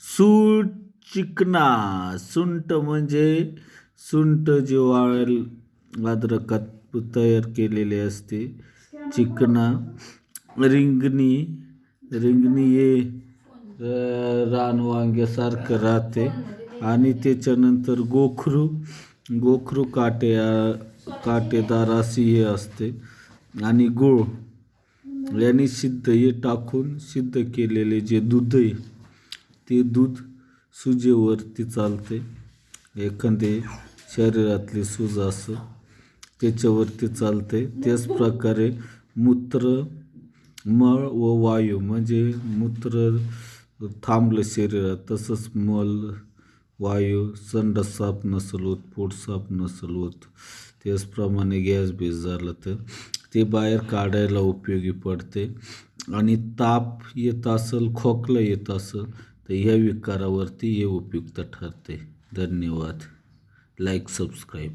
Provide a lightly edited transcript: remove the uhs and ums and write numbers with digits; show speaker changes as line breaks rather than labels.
सूट चिकना. सुंठ म्हणजे सुंठ जे वाळेल अद्रकात तयार केलेले असते. चिकना. रिंगणी. रिंगणी हे रानवांग्यासारखं राहते. आणि त्याच्यानंतर गोखरू. गोखरू काटेदार अशी हे असते. आणि गूळ. यांनी हे टाकून सिद्ध केलेले जे दूध आहे ते दूध सुजेवरती चालते. एखादे शरीरातली सूज असं त्याच्यावरती चालते. त्याच प्रकारे मूत्र, मळ व वायू म्हणजे मूत्र थांबलं शरीरात, तसंच मल, वायू, संडास साफ नसेल होत, पोट साफ नसेल होत, त्याचप्रमाणे गॅस बेस झालं तर ते बाहेर काढायला उपयोगी पडते. आणि ताप येत असेल, खोकला येत असेल तर ह्या विकारावरती हे उपयुक्त ठरते. धन्यवाद. Like, subscribe.